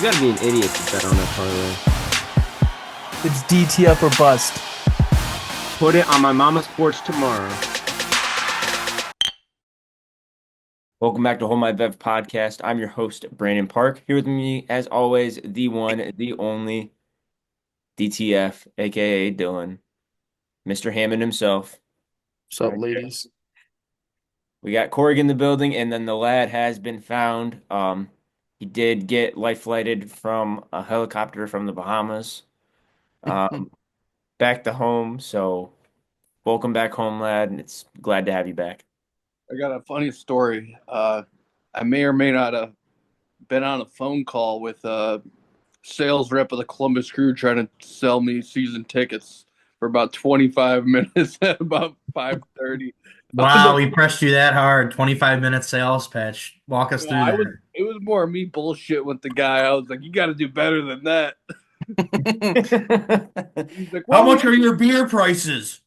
gotta be an idiot to bet on that parlay. It's DTF or bust. Put it on my mama's porch tomorrow. Welcome back to Hold My Bev podcast. I'm your host, Brandon Park. Here with me, as always, the one, the only DTF, aka Dylan, Mr. Hammond himself. What's up, ladies? We got Corey in the building, and then the lad has been found. He did get life flighted from a helicopter from the Bahamas, back to home. So, welcome back home, lad. And it's glad to have you back. I got a funny story. I may or may not have been on a phone call with a sales rep of the Columbus Crew trying to sell me season tickets for about 25 minutes at about 5:30. Wow, we pressed you that hard. 25-minute sales pitch. Walk us through that. It was more me bullshit with the guy. I was like, you got to do better than that. He's like, How much are your beer prices?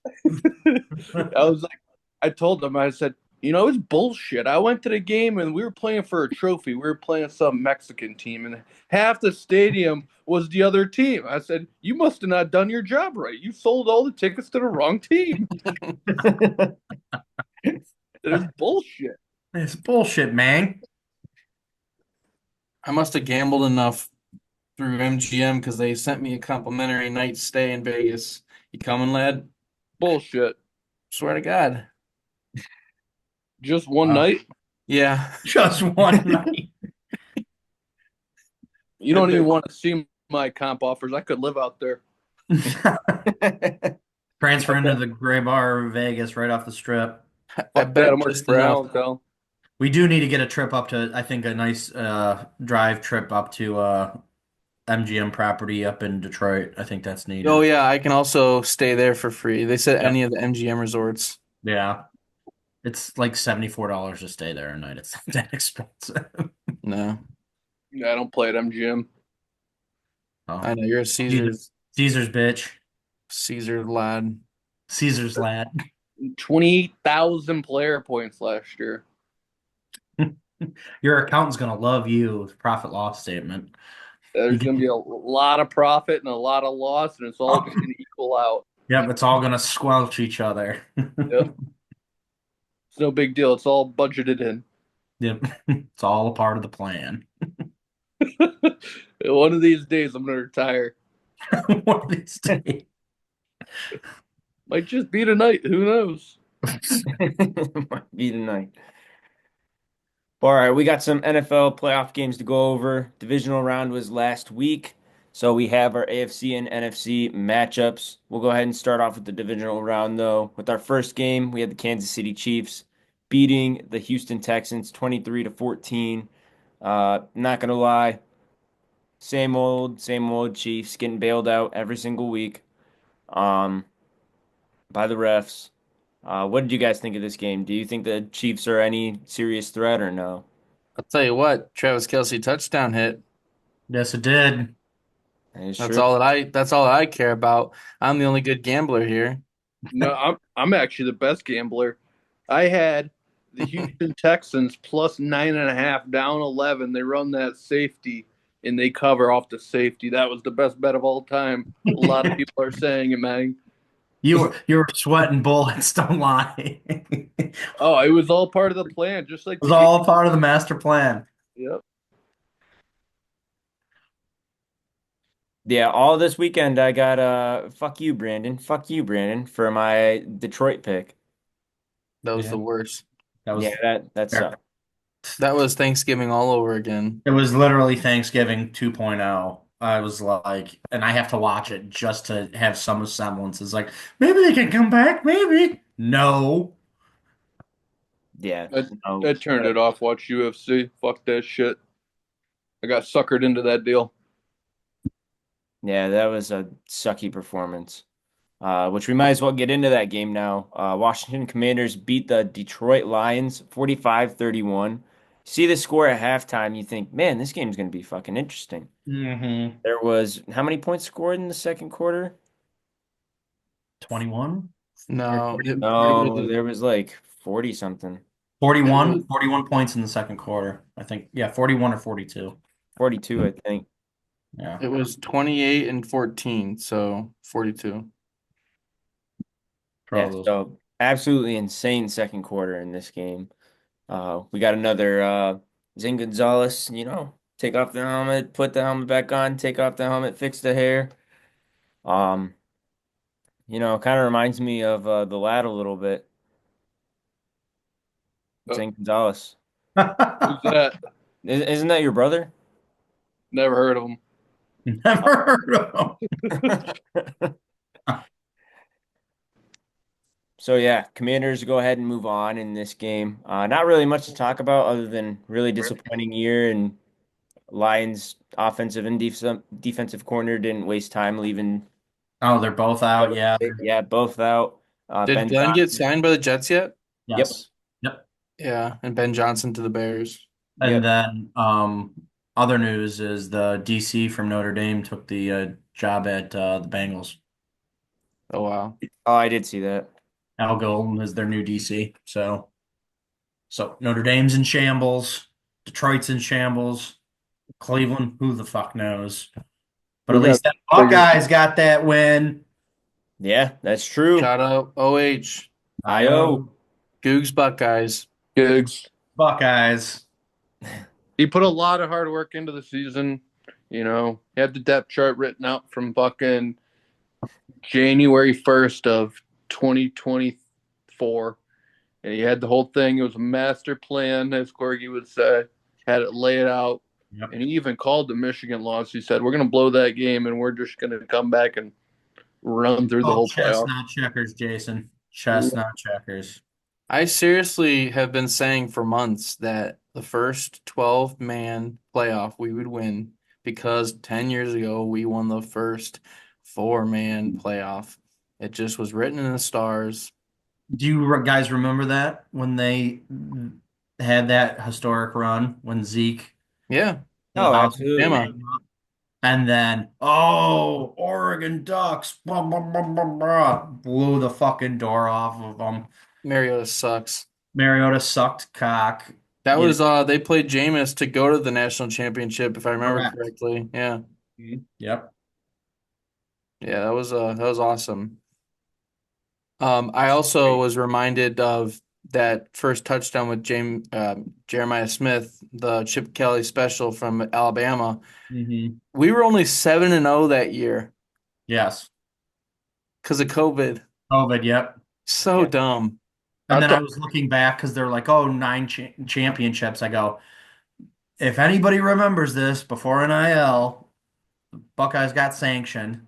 I was like, I told him, I said, it's bullshit. I went to the game and we were playing for a trophy. We were playing some Mexican team and half the stadium was the other team. I said, you must have not done your job right. You sold all the tickets to the wrong team. It's bullshit. It's bullshit, man. I must have gambled enough through MGM because they sent me a complimentary night stay in Vegas. You coming, lad? Bullshit. Swear to God. Just one night? Yeah. Just one night. You don't even want to see my comp offers. I could live out there. Transfer into the Gray Bar of Vegas right off the strip. I bet I'm just brown, enough. We do need to get a trip up to, I think, a nice drive trip up to MGM property up in Detroit. I think that's needed. Oh, yeah. I can also stay there for free. They said Yep. any of the MGM resorts. Yeah. It's like $74 to stay there a night. It's not that expensive. No. Yeah, I don't play at MGM. Oh. I know. You're a Caesar's bitch. Caesar lad. Caesar's lad. 28,000 player points last year. Your accountant's going to love you. Profit loss statement. There's going to be a lot of profit and a lot of loss, and it's all just going to equal out. Yep, it's all going to squelch each other. Yep. It's no big deal. It's all budgeted in. Yep, it's all a part of the plan. One of these days, I'm going to retire. One of these days. Might just be tonight. Who knows? Might be tonight. All right, we got some NFL playoff games to go over. Divisional round was last week, so we have our AFC and NFC matchups. We'll go ahead and start off with the divisional round, though. With our first game, we had the Kansas City Chiefs beating the Houston Texans 23-14. Not gonna lie, same old Chiefs getting bailed out every single week, by the refs. What did you guys think of this game? Do you think the Chiefs are any serious threat or no? I'll tell you what, Travis Kelce touchdown hit. Yes, it did. That's all that I care about. I'm the only good gambler here. No, I'm actually the best gambler. I had the Houston Texans plus 9.5 down 11. They run that safety and they cover off the safety. That was the best bet of all time. A lot of people are saying it, man. You were sweating bullets, don't lie. It Oh, it was all part of the plan, just like was all part of the master plan. Yep. Yeah, all this weekend I got fuck you, Brandon. Fuck you, Brandon, for my Detroit pick. That was Yeah. the worst. That was That sucked. That was Thanksgiving all over again. It was literally Thanksgiving 2.0. I was like, and I have to watch it just to have some semblance. It's like, maybe they can come back, maybe. No. Yeah. I turned it off. Watch UFC. Fuck that shit. I got suckered into that deal. Yeah, that was a sucky performance. Which we might as well get into that game now. Washington Commanders beat the Detroit Lions 45-31. See the score at halftime, you think, man, this game's going to be fucking interesting. Mm-hmm. There was how many points scored in the second quarter? 21? No, No, there was like 40 something. 41 points in the second quarter. I think, yeah, 41 or 42. 42, I think. Yeah. It was 28-14, so 42. Yeah, Troubles. so absolutely insane second quarter in this game. We got another Zane Gonzalez, take off the helmet, put the helmet back on, take off the helmet, fix the hair. Um, kind of reminds me of the lad a little bit. Uh, Zane Gonzalez. who's that? Isn't that your brother? Never heard of him. Never heard of So yeah, Commanders go ahead and move on in this game. Not really much to talk about other than really disappointing year, and Lions offensive and defensive corner didn't waste time leaving. Oh, they're both out. Yeah. Yeah, both out. Did Ben Glenn get Johnson. signed by the Jets yet? Yep, Yes. Yep. Yeah, and Ben Johnson to the Bears. And yep. then other news is the DC from Notre Dame took the job at the Bengals. Oh wow. Oh, I did see that. Al Golden is their new DC. So Notre Dame's in shambles. Detroit's in shambles. Cleveland, who the fuck knows? But We at got least that figure. Buckeyes got that win. Yeah, that's true. Shout out OH. IO. Cougs Buckeyes. Gigs. Buckeyes. He put a lot of hard work into the season. He had the depth chart written out from fucking January 1st of 2024. And he had the whole thing. It was a master plan, as Corgi would say. Had it laid out. Yep. And he even called the Michigan loss. He said, we're going to blow that game and we're just going to come back and run through the whole playoff. Chestnut checkers, Jason. Chestnut checkers. I seriously have been saying for months that the first 12-man playoff we would win because 10 years ago we won the first 4-man playoff. It just was written in the stars. Do you guys remember that when they had that historic run when Zeke Yeah. Oh, whole house absolutely. Emma. and then Oregon Ducks blah, blah, blah, blah, blah, blew the fucking door off of them. Mariota sucks. Mariota sucked cock. That You was they played Jameis to go to the national championship, if I remember Correct. correctly. Yeah. Yep. Yeah, that was awesome. I also was reminded of that first touchdown with Jeremiah Smith, the Chip Kelly special from Alabama. Mm-hmm. We were only 7-0 that year Yes. because of COVID. COVID. Yep. So Yeah. dumb. And I then thought- I was looking back because they're like, oh, 9 championships. I go, if anybody remembers this before NIL, Buckeyes got sanctioned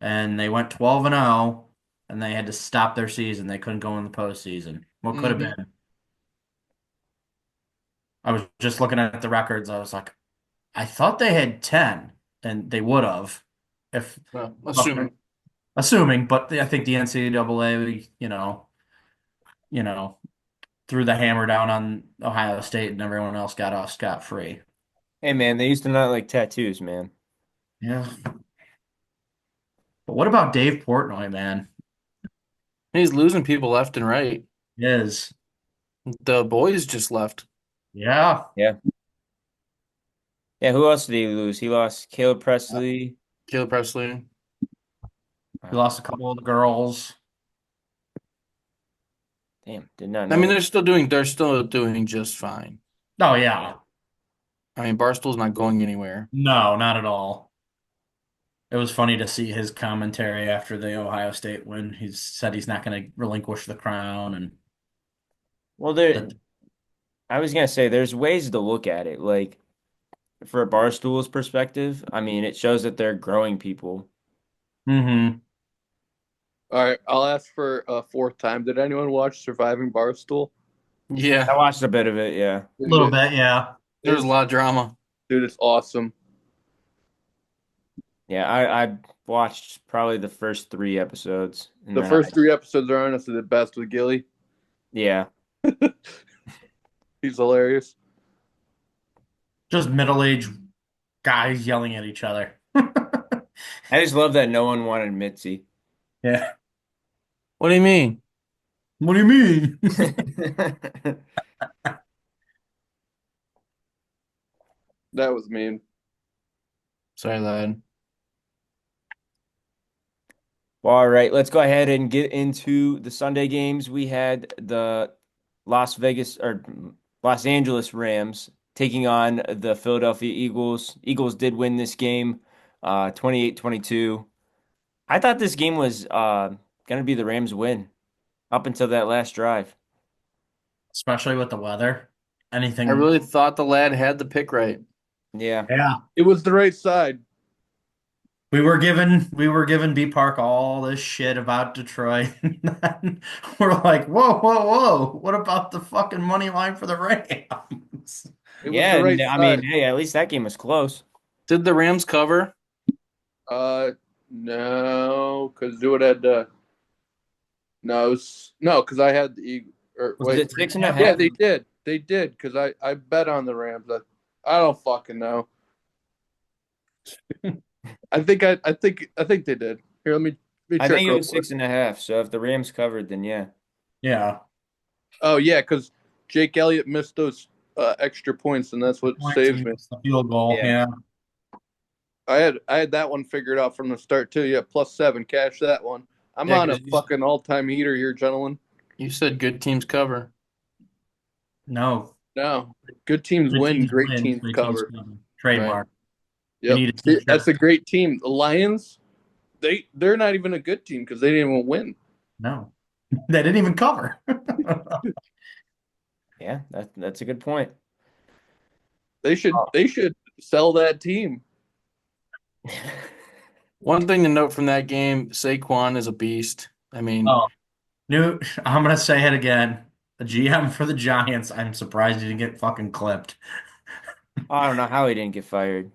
and they went 12-0 and they had to stop their season. They couldn't go in the postseason. What could have Mhm. been? I was just looking at the records. I was like, I thought they had 10 and they would have if Well, assuming. but I think the NCAA, threw the hammer down on Ohio State and everyone else got off scot-free. Hey man, they used to not like tattoos, man. Yeah. But what about Dave Portnoy, man? He's losing people left and right. Is. The boys just left. Yeah. Yeah. Yeah, who else did he lose? He lost Caleb Presley. Caleb Presley. He lost a couple of the girls. Damn, did not I know mean, that. they're still doing just fine. Oh, yeah. I mean, Barstool's not going anywhere. No, not at all. It was funny to see his commentary after the Ohio State win. He said he's not going to relinquish the crown, and Well, that, I was gonna say there's ways to look at it. Like for a Barstool's perspective, I mean, it shows that they're growing people. mm-hmm. All right, I'll ask for a fourth time. Did anyone watch Surviving Barstool? Yeah, I watched a bit of it, yeah. A little bit, yeah. there was a lot of drama. Dude, it's awesome. Yeah, I watched probably the first 3 episodes. And The then first 3 episodes are honestly the best with Gilly. yeah. He's hilarious. Just middle-aged guys yelling at each other. I just love that no one wanted Mitzi. Yeah. What do you mean? What do you mean? That was mean. Sorry, lad. All right, let's go ahead and get into the Sunday games. We had the Las Vegas or Los Angeles Rams taking on the Philadelphia Eagles. Eagles did win this game, 28-22. I thought this game was going to be the Rams win up until that last drive. especially with the weather. I Anything. really thought the lad had the pick right. Yeah. Yeah. It was the right side. We were given B Park all this shit about Detroit. And then we're like, whoa, whoa, whoa. What about the fucking money line for the Rams? It was Yeah, the and right I mean, side. hey, at least that game was close. Did the Rams cover? No, because do it had no, no, because I had the Eagle. Or Was Was it wait, it three six and and a a half yeah, half? points? they did. They did because I bet on the Rams. I don't fucking know. I think they did. Here, let me I check think it real was quick. 6.5. So if the Rams covered, then yeah. Yeah. Oh yeah, because Jake Elliott missed those extra points, and that's what Points saves and me. the field goal. Yeah. Yeah. I had that one figured out from the start too. Yeah, +7, cash that one. I'm Yeah, on a because fucking all-time heater here, gentlemen. you said good teams cover. No. No, good teams Good win, teams great win, teams great teams cover. cover. Right. Trademark. We Yep, need a see, t-shirt. that's a great team. The Lions, they're not even a good team because they didn't even win. No. They didn't even cover. Yeah, that's a good point. They should sell that team. One thing to note from that game, Saquon is a beast. I mean, Oh, I'm gonna say it again. The GM for the Giants, I'm surprised he didn't get fucking clipped. I don't know how he didn't get fired.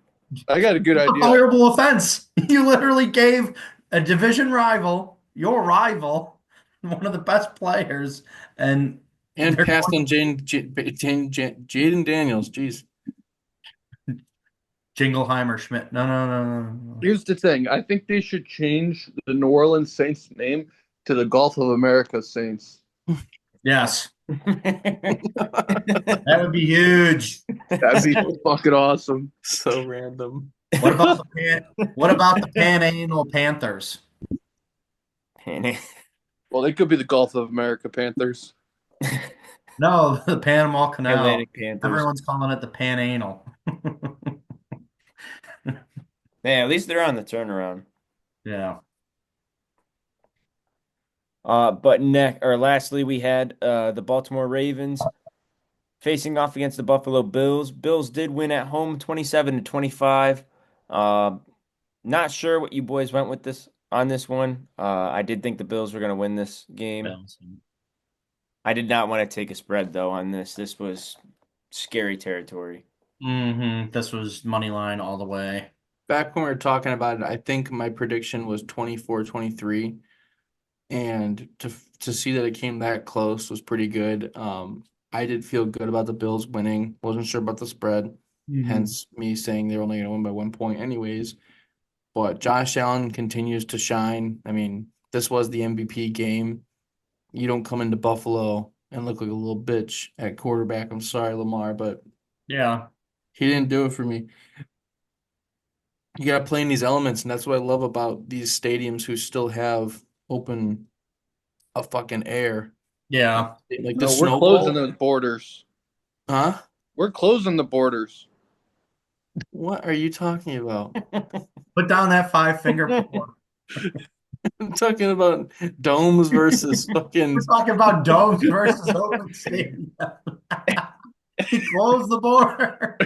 I got a good A idea. fireable offense. You literally gave a division rival, your rival, one of the best players, and and they're passed going on Jaden Daniels. Jeez. Jingleheimer Schmidt. No, no, no, no, no. Here's the thing. I think they should change the New Orleans Saints name to the Gulf of America Saints. Yes, that would be huge. That'd be fucking awesome. So random. What about the Panhandle Panthers? Well, they could be the Gulf of America Panthers. No, the Panama Canal. Atlantic Panthers. Everyone's calling it the Pananal. Yeah, at least they're on the turnaround. Yeah. But lastly, we had the Baltimore Ravens facing off against the Buffalo Bills. Bills did win at home 27-25. Uh, Not sure what you boys went with this on this one. I did think the Bills were going to win this game. I did not want to take a spread though on this. This was scary territory. This was money line all the way. Back when we were talking about it, I think my prediction was 24-23. And to see that it came that close was pretty good. I did feel good about the Bills winning. Wasn't sure about the spread, hence me saying they're only going to win by 1 point anyways. But Josh Allen continues to shine. I mean, this was the MVP game. You don't come into Buffalo and look like a little bitch at quarterback. I'm sorry, Lamar, but Yeah. he didn't do it for me. You got to play in these elements, and that's what I love about these stadiums who still have open a fucking air. Yeah. Like the No, we're Snow closing Bowl. those borders. Huh? We're closing the borders. What are you talking about? Put down that five-finger point. I'm talking about domes versus We're fucking. talking about domes versus open stadium. He closed the border.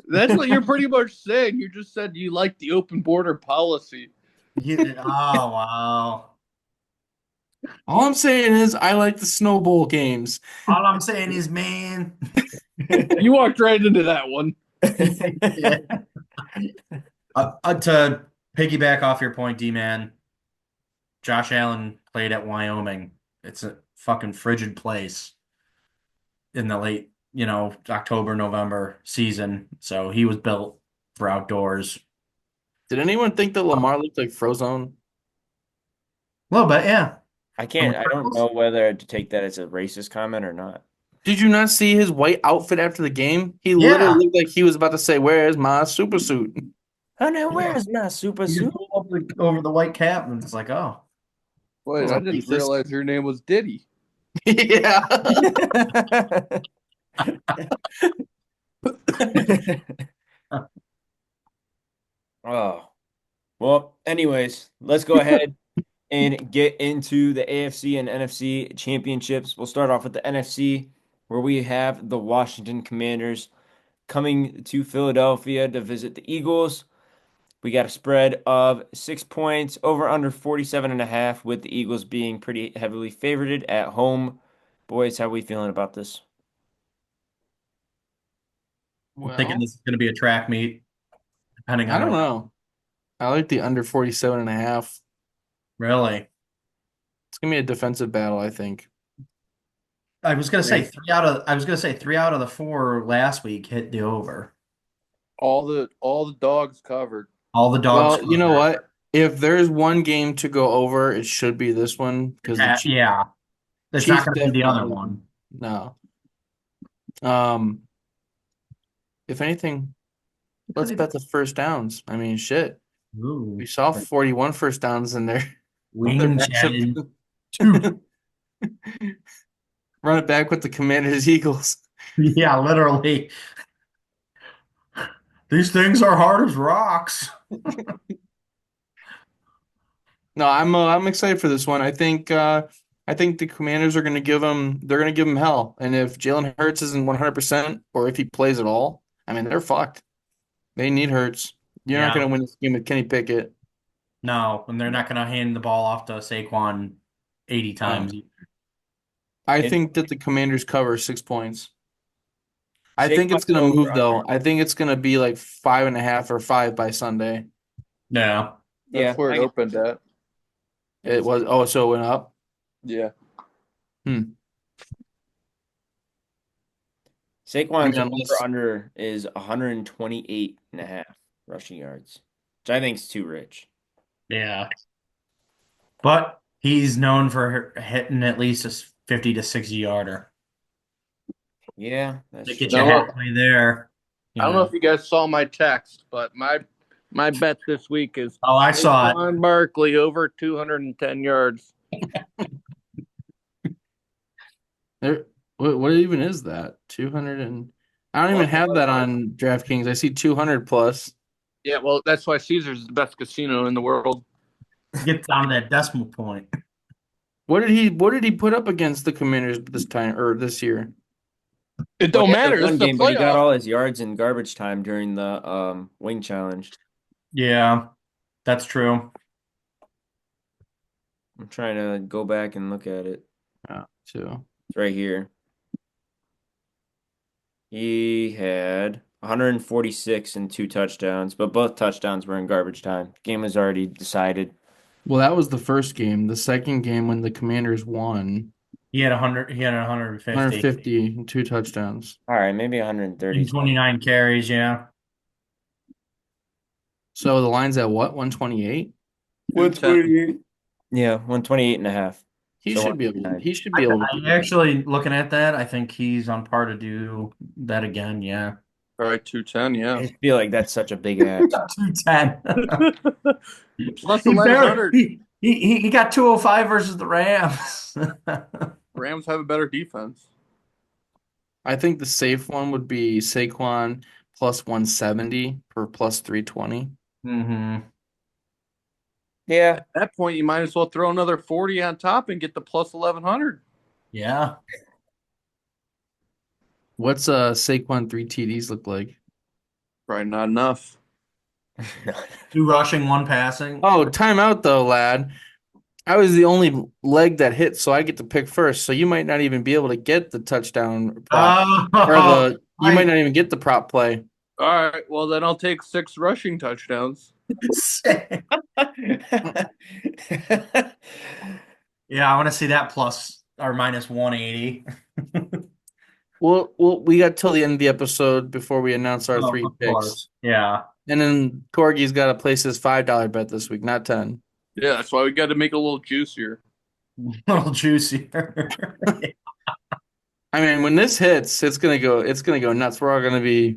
That's what you're pretty much saying. You just said you like the open border policy. Oh, wow. All I'm saying is I like the Snow Bowl games. All I'm saying is, man. You walked right into that one. Yeah. To piggyback off your point, D-Man, Josh Allen played at Wyoming. It's a fucking frigid place in the late, October, November season. So he was built for outdoors. Did anyone think that Lamar looked like Frozone? A little bit, yeah. I don't know whether to take that as a racist comment or not. Did you not see his white outfit after the game? He literally Yeah. looked like he was about to say, "Where's my super suit?" Honey, Yeah. where's my super You just suit? pull up over the white cap and it's like, oh. Wait, I Oh, didn't Jesus. realize your name was Diddy. Yeah. Oh, well, anyways, let's go ahead and get into the AFC and NFC championships. We'll start off with the NFC, where we have the Washington Commanders coming to Philadelphia to visit the Eagles. We got a spread of 6 points over under 47.5, with the Eagles being pretty heavily favored at home. Boys, how are we feeling about this? I'm thinking Well, this is going to be a track meet, depending I on don't what. know. I like the under 47.5. Really. It's gonna be a defensive battle, I think. I was going to say Great. three out of the four last week hit the over. All the dogs covered. All the dogs Well, you know covered. what? If there's one game to go over, it should be this one because the Yeah. It's not Chiefs going to be the other definitely one. no. Um, if anything, let's bet the first downs. I mean, shit. We Ooh. saw 41 first downs in there. Their Wing matchup. Challenge 2. Run it back with the Commanders Eagles. Yeah, literally. These things are hard as rocks. No, I'm excited for this one. I think the Commanders are going to give them they're going to give them hell. And if Jalen Hurts isn't 100% or if he plays at all, I mean, they're fucked. They need Hurts. You're not Yeah. going to win this game with Kenny Pickett. No, and they're not going to hand the ball off to Saquon 80 No. times. I And think that the Commanders cover 6 points. I think Saquon it's going to over move under. though. I think it's going to be like 5.5 or 5 by Sunday. Yeah. That's Yeah, where I it get opened at. It was so it went up. Yeah. Hmm. I Saquon's mean, over unless under is 128.5 rushing yards, which I think is too rich. Yeah. But he's known for hitting at least a 50 to 60 yarder. Yeah, that's They true. get you Now, halfway there. I You don't know know. if you guys saw my text, but my bet this week is Oh, I saw it. Saquon Barkley over 210 yards. there, what even is that? 200 and I don't even Plus have that 1100. on DraftKings. I see 200 plus. Yeah, well, that's why Caesars is the best casino in the world. Get down to that decimal point. What did he put up against the Commanders this time or this year? It Well, don't he had the matter. This run is a game, but he got playoff. all his yards in garbage time during the wing challenge. Yeah, that's true. I'm trying to go back and look at it. Too. It's right here. He had 146 and 2 touchdowns, but both touchdowns were in garbage time. Game was already decided. Well, that was the first game. The second game when the Commanders won, He had 100. He had 150 150 and 2 touchdowns. All right, maybe 130 in something. 29 carries. Yeah. So the line's at what? 128? 128. Yeah, 128.5. He So should be able to, 129. he should be able to do I that. actually looking at that. I think he's on par to do that again. Yeah. All right, 210, I yeah. just feel like that's such a big ask. 210. Plus He barely 1100. he got 205 versus the Rams. Rams have a better defense. I think the safe one would be Saquon plus 170 for plus 320. hmm Yeah, At that point, you might as well throw another 40 on top and get the plus 1100. Yeah. What's Saquon 3 TDs look like? Probably not enough. 2 rushing, 1 passing. Oh, timeout though, lad. I was the only leg that hit, so I get to pick first. So you might not even be able to get the touchdown prop, or Oh, you might not even get the prop play. All right, well, then I'll take 6 rushing touchdowns. Yeah, I want to see that plus or minus 180. Well, we got till the end of the episode before we announce our Oh, three of picks, course. Yeah. and then Corgi's got to place his $5 bet this week, not 10. Yeah, that's why we got to make it a little juicier. A little juicier. I mean, when this hits, it's gonna go nuts. We're all gonna be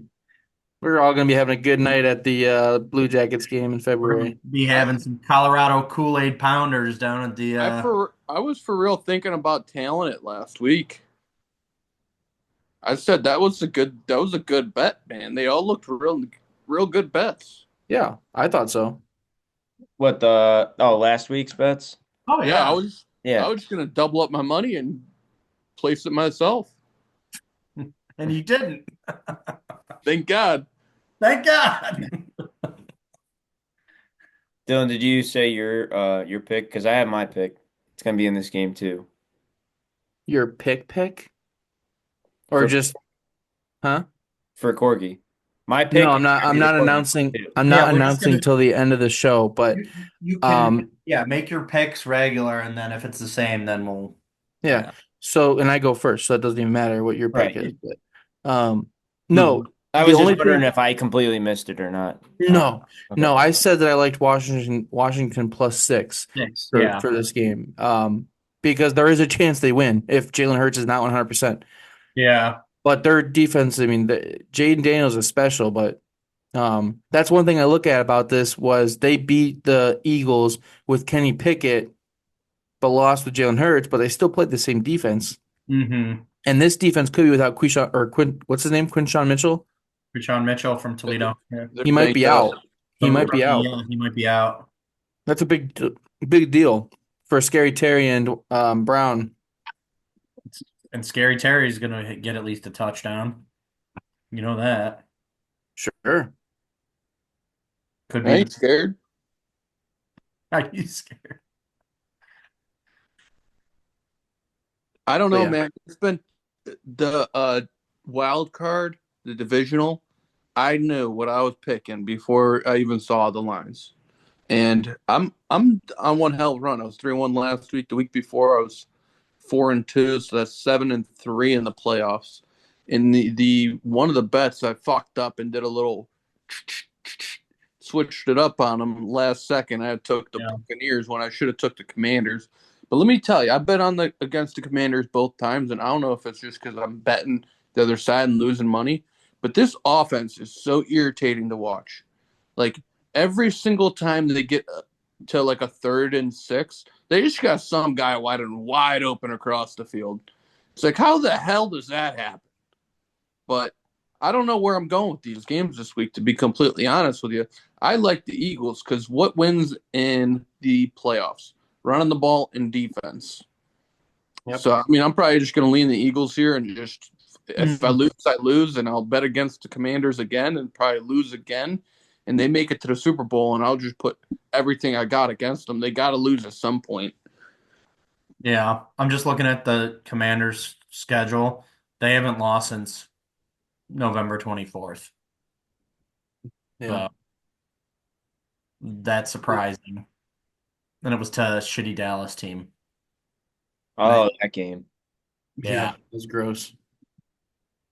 having a good night at the Blue Jackets game in We're gonna February. be I having some Colorado Kool-Aid pounders down at the I was for real thinking about tailing it last week. I said that was a good bet, man. They all looked real good bets. Yeah, I thought so. What last week's bets? Oh Yeah, yeah. I Yeah. was just gonna double up my money and place it myself. And you didn't. Thank God. Thank God. Dylan, did you say your pick? Because I have my pick. It's gonna be in this game too. Your pick, or For just huh? for Corgi. My No, pick is I'm gonna be the not Corgi announcing. too. I'm Yeah, not we're just announcing gonna till the end of the show. But you can um, make your picks regular and then if it's the same, then we'll yeah. So and I go first, so it doesn't even matter what your pick is. Right. But no, Mhm. I the was just only wondering thing. if I completely missed it or not. No, Okay. no, I said that I liked Washington +6 Six. for Yeah. for this game. Because there is a chance they win if Jalen Hurts is not 100%. Yeah. But their defense, I mean, Jaden Daniels is special, but that's one thing I look at about this was they beat the Eagles with Kenny Pickett, but lost with Jalen Hurts, but they still played the same defense. Mm-hmm. And this defense could be without what's his name? Quinshawn Mitchell? Rashawn Mitchell from Toledo. Yeah. They're He might be banged up. out. He might be out. Yeah, he might be out. That's a big deal for Scary Terry and Brown. And Scary Terry's gonna get at least a touchdown. You know that. Sure. Could I be ain't scared. are you scared? I don't But know, yeah, man. It's been the wild card, the divisional. I knew what I was picking before I even saw the lines. And I'm on one hell of a run. I was 3-1 last week. The week before I was 4-2, so that's 7-3 in the playoffs. In the one of the bets I fucked up and did a little switched it up on them last second. I took the Yeah. Buccaneers when I should have took the Commanders. But let me tell you, I bet on the against the Commanders both times, and I don't know if it's just because I'm betting the other side and losing money. But this offense is so irritating to watch. Like every single time they get to like a 3rd and 6, they just got some guy wide open across the field. It's like, how the hell does that happen? But I don't know where I'm going with these games this week, to be completely honest with you. I like the Eagles because what wins in the playoffs? Running the ball and defense. yep. So, I mean, I'm probably just going to lean the Eagles here and just, if I Mhm. lose, I lose, and I'll bet against the Commanders again and probably lose again. And they make it to the Super Bowl, and I'll just put everything I got against them. They got to lose at some point. Yeah. I'm just looking at the Commanders' schedule. They haven't lost since November 24th. Yeah. So that's surprising. And it was to a shitty Dallas team. Oh, that game. Yeah. It was gross.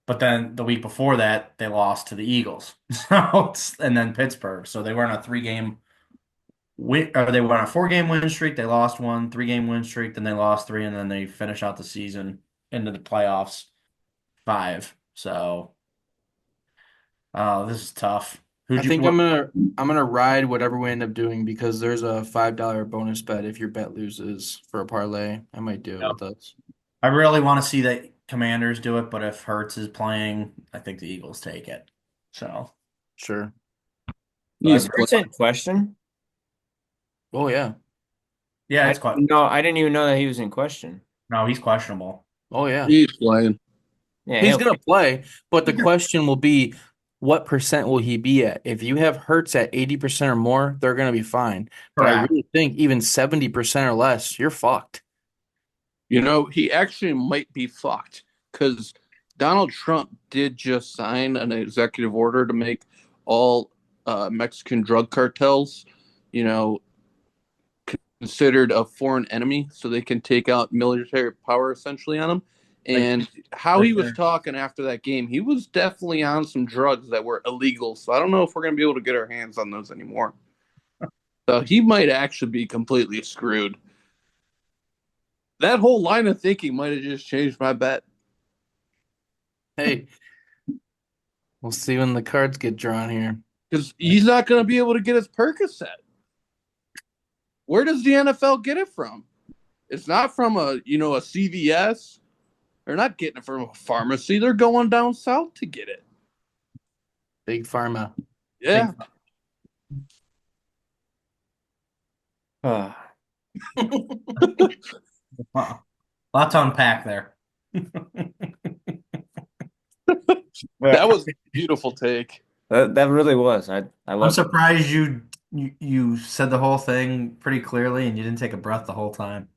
But then the week before that, they lost to the Eagles. So and then Pittsburgh. So they were on a 3-game win, or they were on a 4-game win streak. They lost one, 3-game win streak, then they lost three, and then they finish out the season into the playoffs 5. So this is tough. I Who'd you think what I'm gonna ride whatever we end up doing because there's a $5 bonus bet if your bet loses for a parlay. I might do it yeah. with us. I really want to see the Commanders do it, but if Hurts is playing, I think the Eagles take it. So Sure. He's Is playing. Hurts in question? Oh yeah. yeah, it's quite I didn't even know that he was in question. no, he's questionable. Oh yeah. He's playing. Yeah, He's he'll gonna play, but the question will be, what percent will he be at? If you have Hurts at 80% or more, they're gonna be fine. But I Correct. really think even 70% or less, you're fucked. You know, he actually might be fucked because Donald Trump did just sign an executive order to make all Mexican drug cartels, you know, considered a foreign enemy so they can take out military power essentially on them. Like And how for he was sure. talking after that game, he was definitely on some drugs that were illegal. So I don't know if we're going to be able to get our hands on those anymore. So he might actually be completely screwed. That whole line of thinking might have just changed my bet. Hey, we'll see when the cards get drawn here. Because he's not going to be able to get his Percocet. Where does the NFL get it from? It's not from a CVS. They're not getting it from a pharmacy. They're going down south to get it. Big Pharma. Yeah. Ah, Wow. Lot to unpack there. That was a beautiful take. that really was. I I'm love it. surprised you said the whole thing pretty clearly and you didn't take a breath the whole time.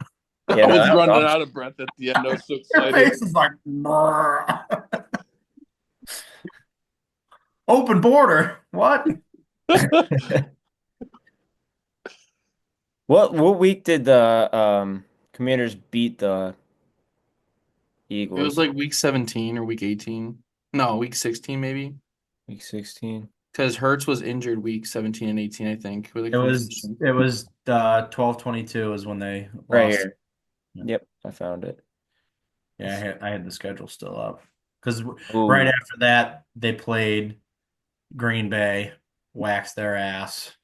Yeah, I no, was that was running awesome. out of breath at the end. I was so Your excited. face is like "Brr." Open border. What? What week did the Commanders beat the It was Eagles? like week 17 or week 18. No, week 16 maybe. Week 16. Because Hurts was injured week 17 and 18, I think, with a It was concussion. 12-22 is when they Right lost. here. Yep, I found it. Yeah, I had the schedule still up because right Ooh. after that they played Green Bay, waxed their ass.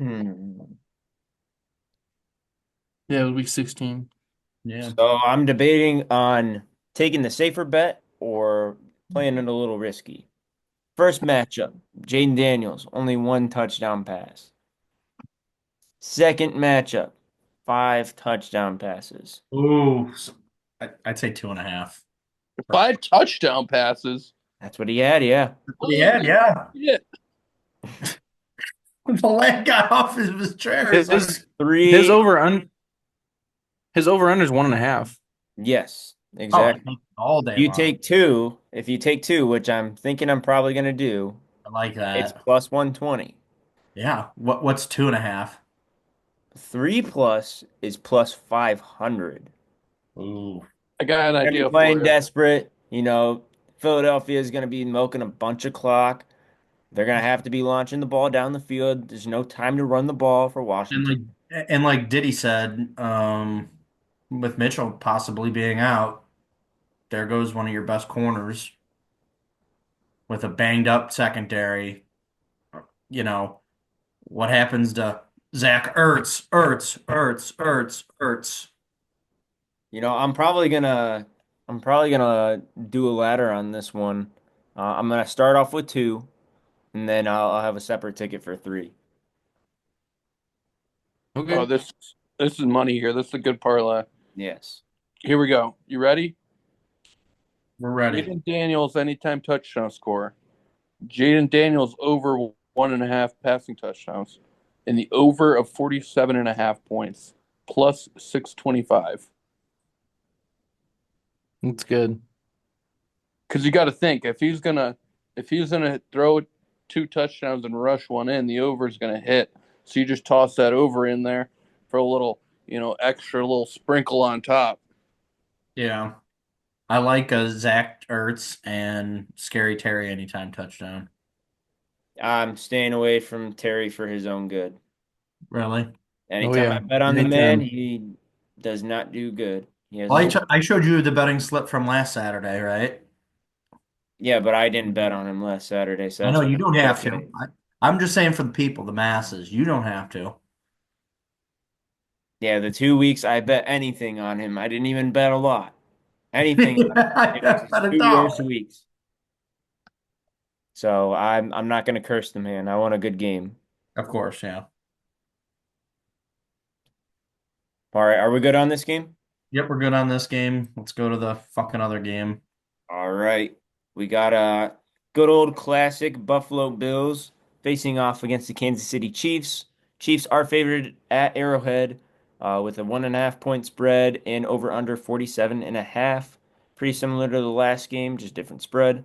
Hmm. Yeah, it was week 16. Yeah, So I'm debating on taking the safer bet or playing it a little risky. First matchup, Jaden Daniels, only one touchdown pass. Second matchup, 5 touchdown passes. ooh, I'd say 2.5. 5 touchdown passes. That's what he had, yeah. Yeah. Shit. The leg got off his chair. It's like, His his Three, over un his over under is 1.5. yes, oh, exactly. all day You long. take two, if you take two, which I'm thinking I'm probably going to do, I like it's that. plus 120. Yeah. What's 2.5? 3 plus is plus 500. Ooh. I got an Gonna be idea for playing you. desperate. Philadelphia is gonna be milking a bunch of clock. They're gonna have to be launching the ball down the field. There's no time to run the ball for And Washington. like Diddy said, with Mitchell possibly being out, there goes one of your best corners with a banged up secondary. You know, what happens to Zach Ertz? I'm probably gonna do a ladder on this one. I'm gonna start off with two, and then I'll have a separate ticket for three. Oh, Okay. this is money here. This is a good parlay. Yes. Here we go. You ready? We're ready. Jaden Daniels anytime touchdown score. Jaden Daniels over 1.5 passing touchdowns. And the over of 47.5 points. Plus 625. That's good. Because you got to think if he's gonna throw 2 touchdowns and rush one in, the over is gonna hit. So you just toss that over in there for a little, extra little sprinkle on top. Yeah. I like a Zach Ertz and Scary Terry anytime touchdown. I'm staying away from Terry for his own good. Really? Oh Anytime I yeah. bet You on the think, man, he does not do good. He has well, no. I showed you the betting slip from last Saturday, right? Yeah, but I didn't bet on him last Saturday, so I that's know why you don't I can't have say. to. I'm just saying for the people, the masses, you don't have to. Yeah, the 2 weeks I bet anything on him. I didn't even bet a lot. Anything on him. I It was his bet a two worst dollar. weeks. So I'm not gonna curse the man. I want a good game. Of course, yeah. All right, are we good on this game? Yep, we're good on this game. Let's go to the fucking other game. All right. We got a good old classic Buffalo Bills facing off against the Kansas City Chiefs. Chiefs are favored at Arrowhead with a 1.5 point spread and over under 47.5. Pretty similar to the last game, just different spread.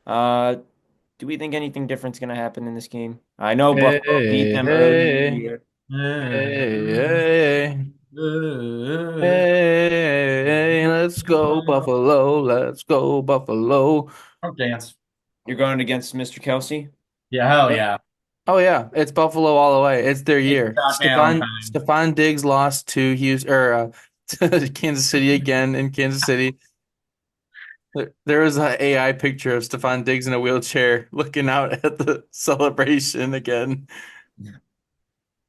Uh, do we think anything different's going to happen in this game? I know Buffalo beat Hey, them earlier in the hey, year. hey, hey, let's go Buffalo. Let's go Buffalo. Oh, dance. You're going against Mr. Kelsey? Yeah, hell yeah. Oh yeah, it's Buffalo all the way. It's their It's year. Josh Allen time. Stefan Diggs lost to Houston or to Kansas City again in Kansas City. There was an AI picture of Stephon Diggs in a wheelchair looking out at the celebration again.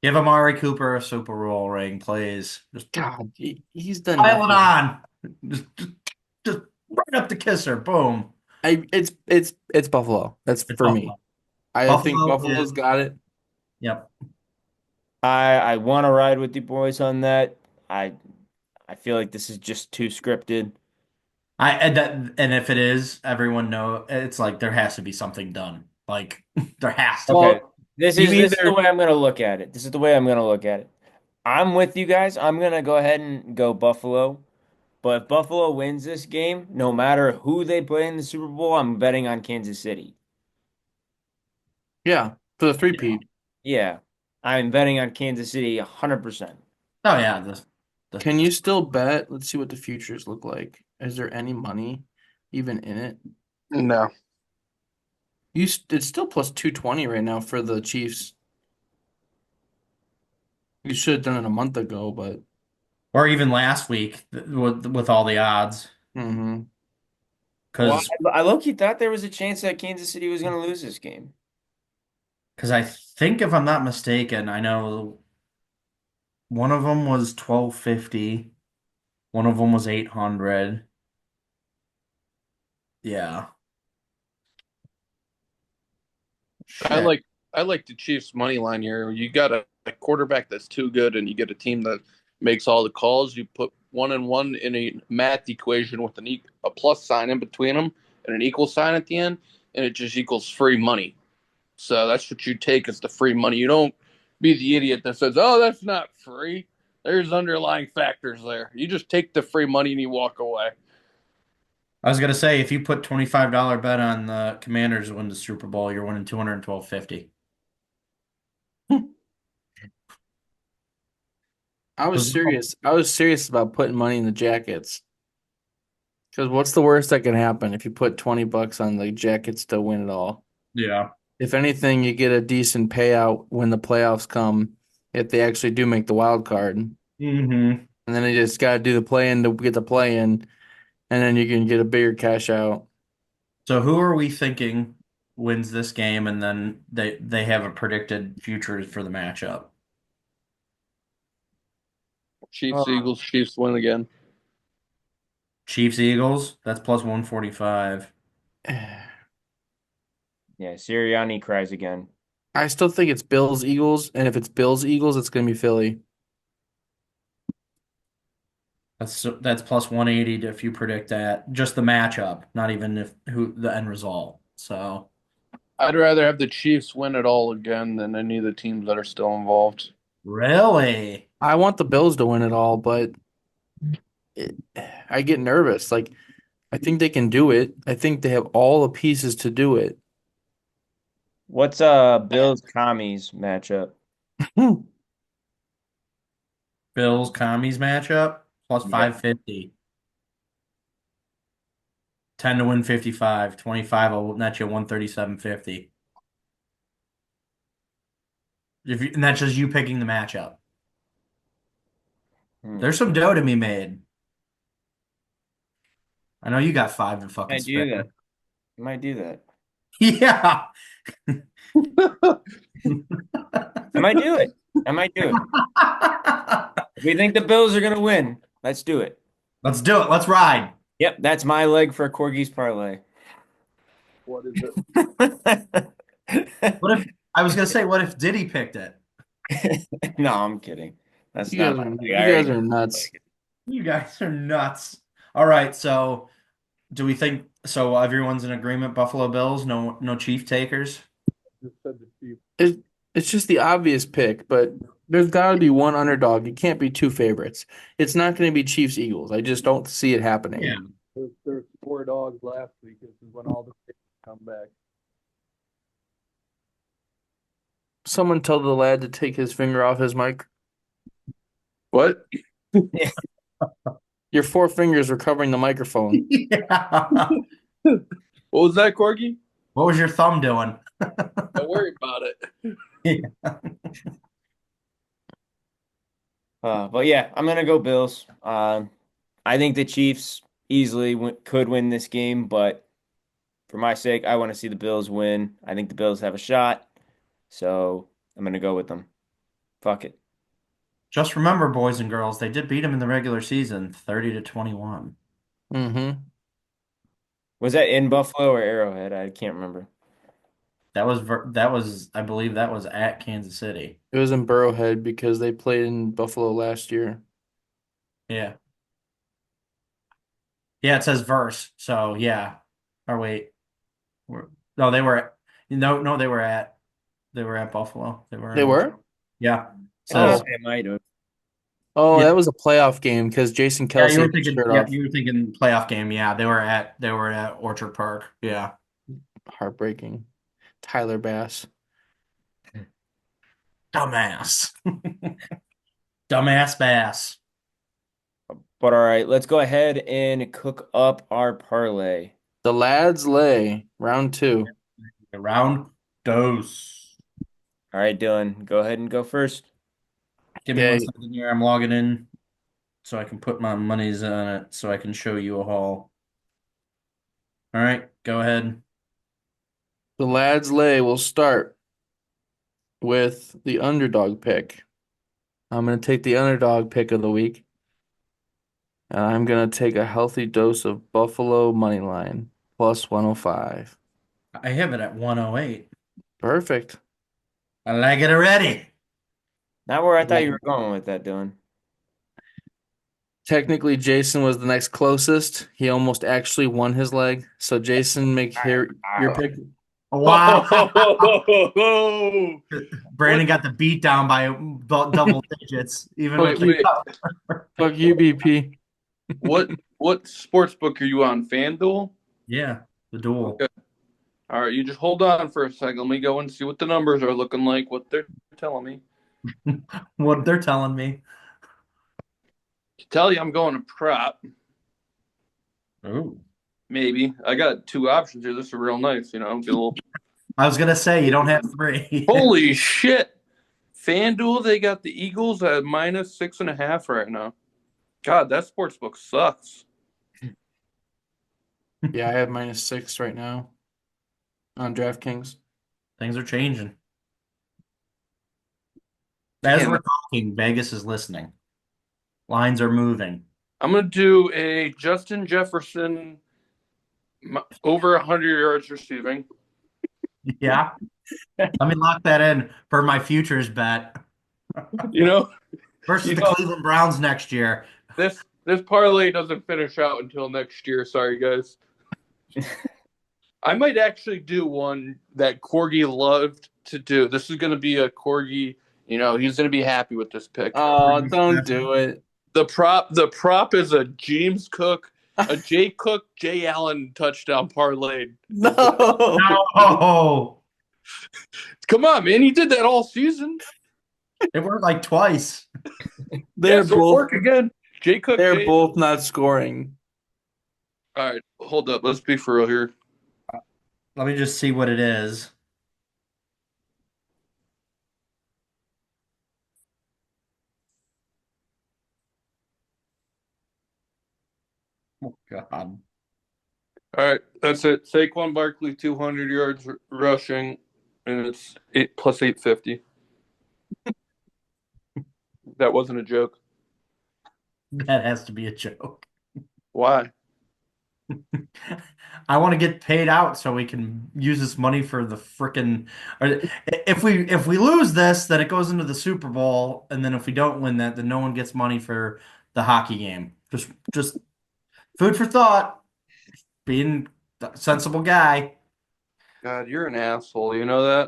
Give Amari Cooper a Super Bowl ring, please. Just God, he's done pile it nothing. on. Just right up the kisser. Boom. It's Buffalo. That's It's for me. Buffalo. I think Buffalo is. Buffalo's got it. Yep. I want to ride with you boys on that. I I feel like this is just too scripted. And if it is, everyone know it's like there has to be something done. Like there has to be. Okay. Well, This you is this is the either way I'm gonna look at it. This is the way I'm gonna look at it. I'm with you guys. I'm gonna go ahead and go Buffalo. But if Buffalo wins this game, no matter who they play in the Super Bowl, I'm betting on Kansas City. yeah, for the Yeah. three-peat. Yeah. I'm betting on Kansas City 100%. Oh yeah. The Can you still bet? Let's see what the futures look like. Is there any money even in it? No. It's still plus 220 right now for the Chiefs. You should have done it a month ago, but or even last week with all the odds. hmm Well, Because I low-key thought there was a chance that Kansas City was gonna lose this game. I think if I'm not mistaken, I know one of them was 1250, one of them was 800. Yeah. I Shit. like I like the Chiefs money line here. You got a quarterback that's too good, and you get a team that makes all the calls. You put 1 and 1 in a math equation with a plus sign in between them and an equal sign at the end, and it just equals free money. So that's what you take as the free money. You don't be the idiot that says, "Oh, that's not free." There's underlying factors there. You just take the free money and you walk away. I was gonna say if you put $25 bet on the Commanders to win the Super Bowl, you're winning 212.50. I was serious. I was serious about putting money in the Jackets. Because what's the worst that can happen if you put 20 bucks on the Jackets to win it all? Yeah. If anything, you get a decent payout when the playoffs come, if they actually do make the wild card. And Hmm. then you just got to do the play in to get the play in, and then you can get a bigger cash out. So who are we thinking wins this game, and then they have a predicted futures for the matchup? Chiefs, Uh, Eagles, Chiefs win again. Chiefs Eagles, that's plus 145. Yeah, Sirianni cries again. I still think it's Bills Eagles, and if it's Bills Eagles, it's going to be Philly. That's plus 180 if you predict that. Just the matchup, not even if who the end result. So I'd rather have the Chiefs win it all again than any of the teams that are still involved. really? I want the Bills to win it all, but it, I get nervous. Like I think they can do it. I think they have all the pieces to do it. What's Bills Commies matchup? Bills Commies matchup plus Yeah. 550. 10 to win 55. 25 will net you 137.50. And that's just you picking the matchup. Hmm. There's some dough to be made. I know you got five to fucking I do spare. that. I might do that. Yeah. I might do it. I might do it. If we think the Bills are gonna win, let's do it. Let's do it. Let's ride. Yep, that's my leg for a Corgis parlay. What is it? What if I was gonna say, what if Diddy picked it? No, I'm kidding. That's You not guys my are leg. I you already guys know are my nuts. leg. You guys are nuts. All right, so do we think so everyone's in agreement, Buffalo Bills, no chief takers? Just said the Chiefs. It's just the obvious pick, but there's got to be one underdog. It can't be two favorites. It's not going to be Chiefs Eagles. I just don't see it Yeah. happening. There's 4 dogs last week. This is when all the Chiefs come back. Someone tell the lad to take his finger off his mic. What? Your four fingers are covering the microphone. Yeah. What was that, Corky? What was your thumb doing? Don't worry about it. But yeah, I'm gonna go Bills. I think the Chiefs, easily could win this game, but for my sake, I want to see the Bills win. I think the Bills have a shot, so I'm going to go with them. Fuck it. Just remember, boys and girls, they did beat him in the regular season, 30-21. Mm-hmm. Was that in Buffalo or Arrowhead? I can't remember. I believe that was at Kansas City. It was in Burrowhead because they played in Buffalo last year. Yeah. Yeah, it says verse. So yeah. Or wait. No, they were no, they were at Buffalo. They were They in were? yeah. Oh, Says it might have. Oh, yeah. that was a playoff game because Jason Kelsey had his shirt off. You were thinking playoff game. Yeah, they were at Orchard Park. Yeah. Heartbreaking. Tyler Bass. Dumbass. Dumbass bass. But all right, let's go ahead and cook up our parlay. The lads lay round 2. Round dose. All right, Dylan, go ahead and go first. Give me one Okay. second here. I'm logging in so I can put my monies on it so I can show you a haul. All right, go ahead. The lads lay will start with the underdog pick. I'm going to take the underdog pick of the week. And I'm going to take a healthy dose of Buffalo money line plus 105. I have it at 108. Perfect. I like it already. Not where I thought you were going with that, Dylan. Technically, Jason was the next closest. He almost actually won his leg. So, Jason, make your pick. Wow. Oh, Brandon got the beat down by double digits, even Wait, with wait. Fuck you, BP. what sports book are you on? FanDuel? yeah, the duel. Okay. All right, you just hold on for a second. Let me go and see what the numbers are looking like, what they're telling me. What they're telling me. To tell you I'm going to prop. Ooh. Maybe. I got 2 options here. This is real nice, Get a little I was gonna say you don't have 3. Holy shit. FanDuel, they got the Eagles at minus 6.5 right now. God, that sports book sucks. Yeah, I have -6 right now on DraftKings. Things are changing. As Damn we're it. talking, Vegas is listening. Lines are moving. I'm going to do a Justin Jefferson over 100 yards receiving. Yeah. Let me lock that in for my futures bet You know, versus You the know- Cleveland Browns next year. this parlay doesn't finish out until next year. Sorry, guys. I might actually do one that Corgi loved to do. This is going to be a Corgi. He's going to be happy with this pick. Oh, don't do it. The prop is a James Cook, a Jay Cook, Jay Allen touchdown parlay. No. Oh, Come on, man! He did that all season. it worked like twice. They're Yeah, so both work again. Jay Cook. they're both not scoring. All right, hold up. Let's be for real here. Let me just see what it is. Oh God. All right, that's it. Saquon Barkley, 200 yards rushing, and it's 850. That wasn't a joke. That has to be a joke. Why? I want to get paid out so we can use this money for the frickin' if we lose this, then it goes into the Super Bowl, and then if we don't win that, then no one gets money for the hockey game. Just food for thought. Being a sensible guy. God, you're an asshole. You know that?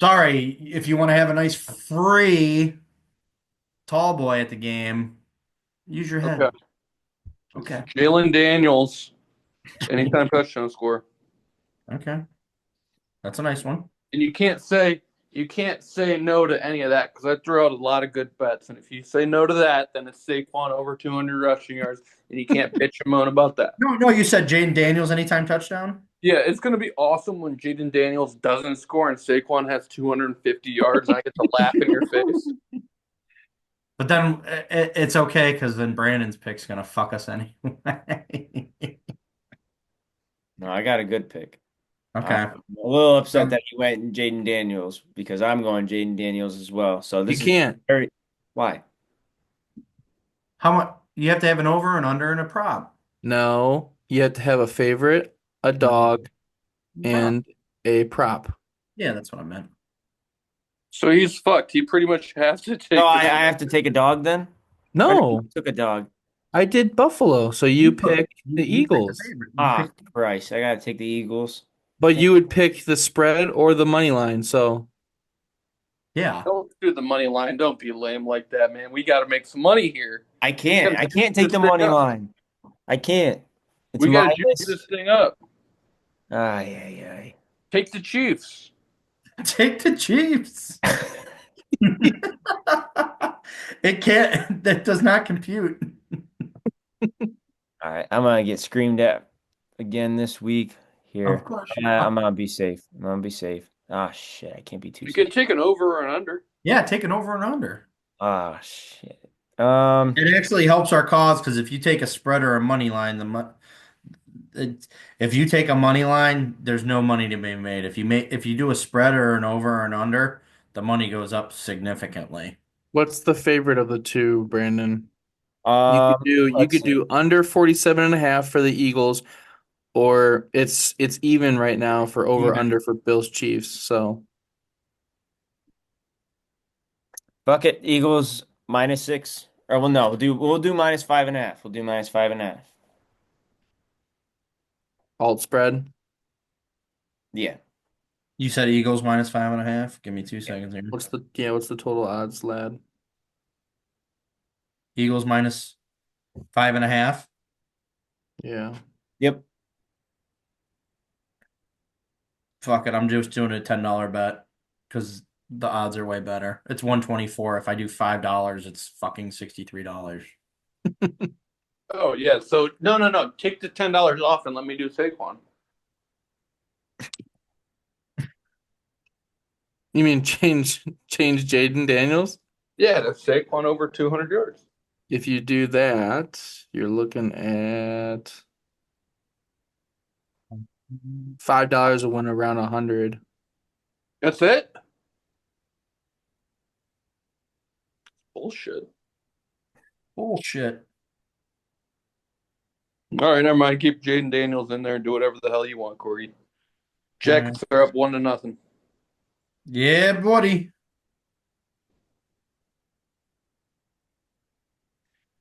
Sorry, if you want to have a nice free tall boy at the game, use your head. Okay. Okay. Jalen Daniels, anytime touchdown score. Okay. That's a nice one. And you can't say no to any of that because I throw out a lot of good bets. And if you say no to that, then it's Saquon over 200 rushing yards, and you can't bitch and moan about that. No, you said Jaden Daniels anytime touchdown? Yeah, it's going to be awesome when Jaden Daniels doesn't score and Saquon has 250 yards and I get to laugh in your face. But then it's okay because then Brandon's pick's gonna fuck us anyway. No, I got a good pick. I'm Okay. a little upset Um, that you went Jaden Daniels because I'm going Jaden Daniels as well. So You this is can't. very why? how much you have to have an over and under and a prop. No, you have to have a favorite, a dog, Prop. and a prop. Yeah, that's what I meant. So he's fucked. He pretty much has to So take I this. have to take a dog then? Or no, you No, took a dog. I did Buffalo, so you pick the You picked the Eagles. favorite. You Ah, picked Christ. I gotta take the Eagles. But Can't, you would pick the spread or the money line. So yeah. Don't do the money line. Don't be lame like that, man. We got to make some money here. I We got can't. to I can't take this the thing money up. line. I can't. It's We got to juice minus. this thing up. Ay, ay, Take the Chiefs. Take the Chiefs. It can't, that does not compute. All right, I'm gonna get screamed at again this week Of here. course you I'm are. gonna be safe. I'm gonna be safe. Ah, shit. I can't be too You safe. can take an over or an under. Yeah, take an over and under. Ah, shit. It actually helps our cause because if you take a spread or a money line, if you take a money line, there's no money to be made. If you do a spread or an over or an under, the money goes up significantly. what's the favorite of the two, Brandon? um, You let's could see. do under 47.5 for the Eagles, or it's even right now for over Even. under for Bills Chiefs. So Bucket Eagles -6. Or well, no, we'll do -5.5. We'll do -5.5. alt spread. Yeah. You said Eagles -5.5. Give me 2 seconds here. What's the total odds, lad? Eagles -5.5. Yeah. Yep. Fuck it, I'm just doing a $10 bet because the odds are way better. It's 124. If I do $5, it's fucking $63. Oh yeah. So no. Take the $10 off and let me do Saquon. You mean change Jaden Daniels? Yeah, that's Saquon over 200 yards. If you do that, you're looking at $5 to win around 100. That's it. Bullshit. Bullshit. All right, never mind. Keep Jaden Daniels in there and do whatever the hell you want, Corey. All right. Jackets are up 1-0. Yeah, buddy.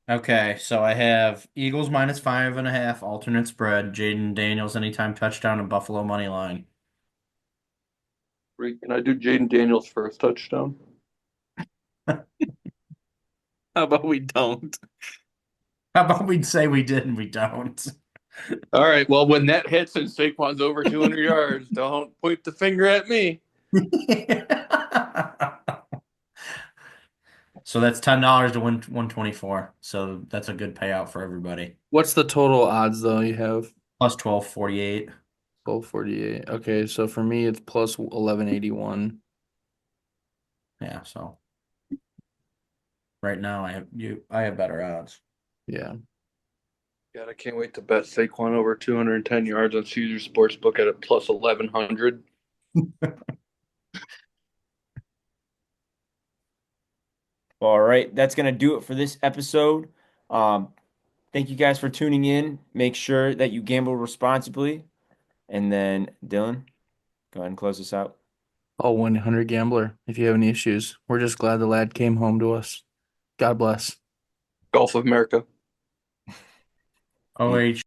Okay, so I have Eagles -5.5 alternate spread. Jaden Daniels anytime touchdown and Buffalo money line. Can I do Jaden Daniels first touchdown? How about we don't? How about we say we did and we don't? All right. Well, when that hits and Saquon's over 200 yards, don't point the finger at me. So that's $10 to win 124. So that's a good payout for everybody. What's the total odds though? You have Plus 1248. 1248. Okay, so for me it's plus 1181. Yeah, so right now I have better odds. Yeah. God, I can't wait to bet Saquon over 210 yards on Caesar Sportsbook at a plus 1100. All right, that's gonna do it for this episode. Um, thank you guys for tuning in. Make sure that you gamble responsibly. And then Dylan, go ahead and close this out. Oh, 100 gambler. If you have any issues, we're just glad the lad came home to us. God bless. Gulf of America. OH